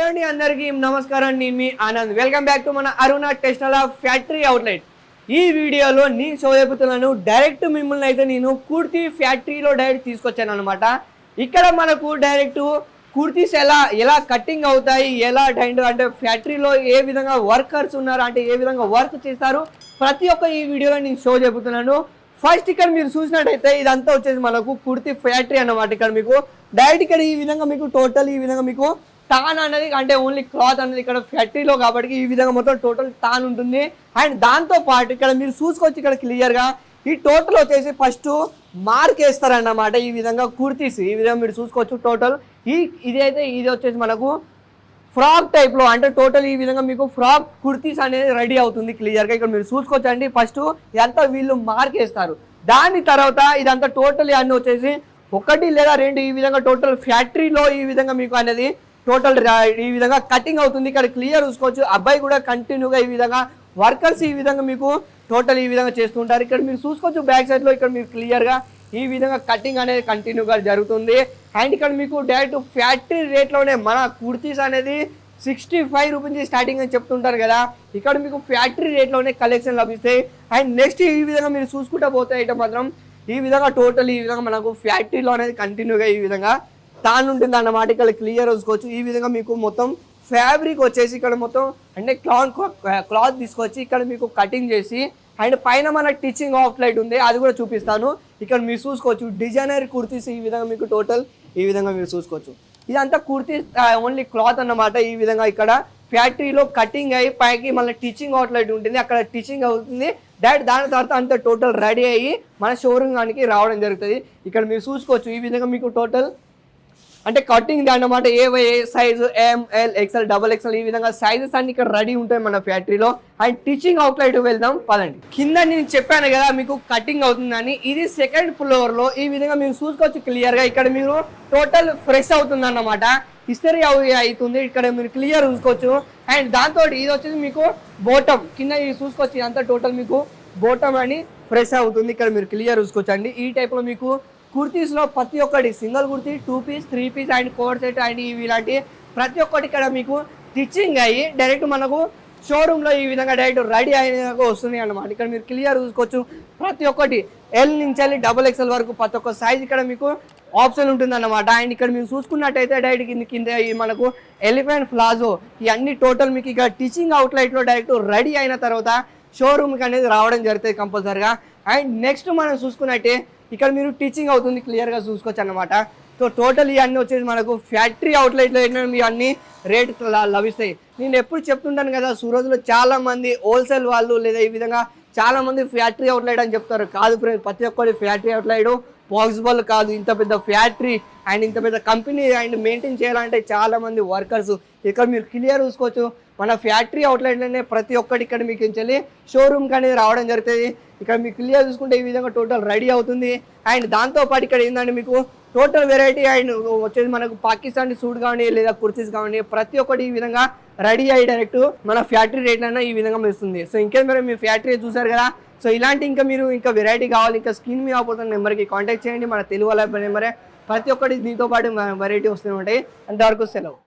Hello అండి, అందరికీ నమస్కారం. నేను మీ ఆనంద్. వెల్కమ్ బ్యాక్ టు మన అరుణ టెక్స్టైల్ ఫ్యాక్టరీ అవుట్లెట్. ఈ వీడియోలో నేను షో చెబుతున్నాను. డైరెక్ట్ మిమ్మల్ని అయితే నేను కుర్తీ ఫ్యాక్టరీలో డైరెక్ట్ తీసుకొచ్చాను అనమాట. ఇక్కడ మనకు డైరెక్ట్ కుర్తీస్ ఎలా కటింగ్ అవుతాయి, ఎలా అంటే ఫ్యాక్టరీలో ఏ విధంగా వర్కర్స్ ఉన్నారు, అంటే ఏ విధంగా వర్క్ చేస్తారు, ప్రతి ఒక్క ఈ వీడియోలో నేను షో చెబుతున్నాను. ఫస్ట్ ఇక్కడ మీరు చూసినట్టయితే ఇదంతా వచ్చేసి మనకు కుర్తీ ఫ్యాక్టరీ అన్నమాట. ఇక్కడ మీకు డైరెక్ట్ ఇక్కడ ఈ విధంగా మీకు టోటల్ ఈ విధంగా మీకు టాన్ అనేది అంటే ఓన్లీ క్లాత్ అనేది ఇక్కడ ఫ్యాక్టరీలో కాబట్టి ఈ విధంగా మొత్తం టోటల్ టాన్ ఉంటుంది. అండ్ దాంతో పాటు ఇక్కడ మీరు చూసుకోవచ్చు, ఇక్కడ క్లియర్గా ఈ టోటల్ వచ్చేసి ఫస్ట్ మార్క్ వేస్తారన్నమాట. ఈ విధంగా కుర్తీస్ ఈ విధంగా మీరు చూసుకోవచ్చు. టోటల్ ఇది వచ్చేసి మనకు ఫ్రాక్ టైప్లో, అంటే టోటల్ ఈ విధంగా మీకు ఫ్రాక్ కుర్తీస్ అనేది రెడీ అవుతుంది క్లియర్గా. ఇక్కడ మీరు చూసుకోవచ్చు అండి. ఫస్ట్ ఇదంతా వీళ్ళు మార్క్ వేస్తారు. దాని తర్వాత ఇదంతా టోటల్ అన్నీ వచ్చేసి ఒకటి లేదా రెండు ఈ విధంగా టోటల్ ఫ్యాక్టరీలో ఈ విధంగా మీకు అనేది టోటల్ ఈ విధంగా కటింగ్ అవుతుంది. ఇక్కడ క్లియర్ చూసుకోవచ్చు. అబ్బాయి కూడా కంటిన్యూగా ఈ విధంగా వర్కర్స్ ఈ విధంగా మీకు టోటల్ ఈ విధంగా చేస్తుంటారు. ఇక్కడ మీరు చూసుకోవచ్చు బ్యాక్ సైడ్లో ఇక్కడ మీరు క్లియర్గా ఈ విధంగా కటింగ్ అనేది కంటిన్యూగా జరుగుతుంది. అండ్ ఇక్కడ మీకు డైరెక్ట్ ఫ్యాక్టరీ రేట్లోనే మన కుర్తీస్ అనేది 65 రూపీస్ స్టార్టింగ్ అని చెప్తుంటారు కదా. ఇక్కడ మీకు ఫ్యాక్టరీ రేట్లోనే కలెక్షన్ లభిస్తాయి. అండ్ నెక్స్ట్ ఈ విధంగా మీరు చూసుకుంటూ పోతే అయితే మాత్రం ఈ విధంగా టోటల్ ఈ విధంగా మనకు ఫ్యాక్టరీలో అనేది కంటిన్యూగా ఈ విధంగా తాను ఉంటుంది అన్నమాట. ఇక్కడ క్లియర్ చూసుకోవచ్చు. ఈ విధంగా మీకు మొత్తం ఫ్యాబ్రిక్ వచ్చేసి ఇక్కడ మొత్తం అంటే క్లాత్ తీసుకొచ్చి ఇక్కడ మీకు కటింగ్ చేసి అండ్ పైన మన టీచింగ్ ఆఫ్ లైట్ ఉంది, అది కూడా చూపిస్తాను. ఇక్కడ మీరు చూసుకోవచ్చు డిజైనర్ కుర్తీస్ ఈ విధంగా మీకు టోటల్ ఈ విధంగా మీరు చూసుకోవచ్చు. ఇదంతా కుర్తీస్ ఓన్లీ క్లాత్ అన్నమాట. ఈ విధంగా ఇక్కడ ఫ్యాక్టరీలో కటింగ్ అయ్యి పైకి మళ్ళీ టీచింగ్ అవుట్ లైట్ ఉంటుంది, అక్కడ టీచింగ్ అవుతుంది. దాని తర్వాత అంతా టోటల్ రెడీ అయ్యి మన షోరూమ్ దానికి రావడం జరుగుతుంది. ఇక్కడ మీరు చూసుకోవచ్చు. ఈ విధంగా మీకు టోటల్ అంటే కటింగ్ అన్నమాట. ఏ సైజు ML XL XXL ఈ విధంగా సైజెస్ అన్ని ఇక్కడ రెడీ ఉంటాయి మన ఫ్యాక్టరీలో. అండ్ టీచింగ్ అవుట్లెట్ వెళ్దాం పదండి. కింద నేను చెప్పాను కదా మీకు కటింగ్ అవుతుందని. ఇది సెకండ్ ఫ్లోర్లో ఈ విధంగా మీరు చూసుకోవచ్చు క్లియర్గా. ఇక్కడ మీరు టోటల్ ఫ్రెష్ అవుతుంది అన్నమాట, ఇస్తరీ అవుతుంది. ఇక్కడ మీరు క్లియర్ చూసుకోవచ్చు. అండ్ దాంతో ఇది వచ్చేసి మీకు బోటం కింద చూసుకోవచ్చు. ఇదంతా టోటల్ మీకు బోటం అని ఫ్రెష్ అవుతుంది. ఇక్కడ మీరు క్లియర్ చూసుకోవచ్చు అండి. ఈ టైప్లో మీకు కుర్తీస్లో ప్రతి ఒక్కటి single kurti 2 piece 3 piece and co-ord set and ఇవి ఇలాంటి ప్రతి ఒక్కటి ఇక్కడ మీకు స్టిచ్చింగ్ అయ్యి డైరెక్ట్ మనకు షోరూంలో ఈ విధంగా డైరెక్ట్ రెడీ అయినాక వస్తుంది అన్నమాట. ఇక్కడ మీరు క్లియర్ చూసుకోవచ్చు. ప్రతి ఒక్కటి L నుంచి XXL వరకు ప్రతి ఒక్క సైజ్ ఇక్కడ మీకు ఆప్షన్ ఉంటుంది అన్నమాట. అండ్ ఇక్కడ మీరు చూసుకున్నట్టయితే డైరెక్ట్ కింద మనకు ఎలిఫెంట్ ప్లాజో ఇవన్నీ టోటల్ మీకు ఇక టీచింగ్ అవుట్లెట్లో డైరెక్ట్ రెడీ అయిన తర్వాత షోరూమ్కి అనేది రావడం జరుగుతుంది కంపల్సరిగా. అండ్ నెక్స్ట్ మనం చూసుకున్నట్టే ఇక్కడ మీరు టీచింగ్ అవుతుంది క్లియర్గా చూసుకోవచ్చు అన్నమాట. సో టోటల్ ఇవన్నీ వచ్చేసి మనకు ఫ్యాక్టరీ అవుట్లెట్లో మీ అన్ని రేట్ లభిస్తాయి. నేను ఎప్పుడు చెప్తుంటాను కదా, సూరత్లో చాలామంది హోల్సేల్ వాళ్ళు లేదా ఈ విధంగా చాలామంది ఫ్యాక్టరీ అవుట్లెట్ అని చెప్తారు. కాదు ఫ్రెండ్స్, ప్రతి ఒక్కరి ఫ్యాక్టరీ అవుట్లెట్ పాసిబుల్ కాదు. ఇంత పెద్ద ఫ్యాక్టరీ అండ్ ఇంత పెద్ద కంపెనీ అండ్ మెయింటైన్ చేయాలంటే చాలామంది వర్కర్స్. ఇక్కడ మీరు క్లియర్ చూసుకోవచ్చు. మన ఫ్యాక్టరీ అవుట్లెట్లోనే ప్రతి ఒక్కటి ఇక్కడ మీకు వెళ్ళి షోరూమ్కి అనేది రావడం జరుగుతుంది. ఇక్కడ మీకు క్లియర్ చూసుకుంటే ఈ విధంగా టోటల్ రెడీ అవుతుంది. అండ్ దాంతోపాటు ఇక్కడ ఏంటంటే మీకు టోటల్ వెరైటీ అండ్ వచ్చేసి మనకు పాకిస్తానీ సూట్ కావండి లేదా కుర్తీస్ కావండి ప్రతి ఒక్కటి ఈ విధంగా రెడీ అయ్యి డైరెక్ట్ మన ఫ్యాక్టరీ రేట్లైనా ఈ విధంగా ఇస్తుంది. సో ఇంకేం మీరు మీ ఫ్యాక్టరీ చూసారు కదా. సో ఇలాంటి ఇంకా వెరైటీ కావాలి, ఇంకా స్క్రీన్ మీద పోతున్న నెంబర్కి కాంటాక్ట్ చేయండి. మన తెలుగు వాళ్ళ నెంబరే. ప్రతి ఒక్కటి దీంతో పాటు వెరైటీ వస్తూనే ఉంటాయి. అంతవరకు సెలవు.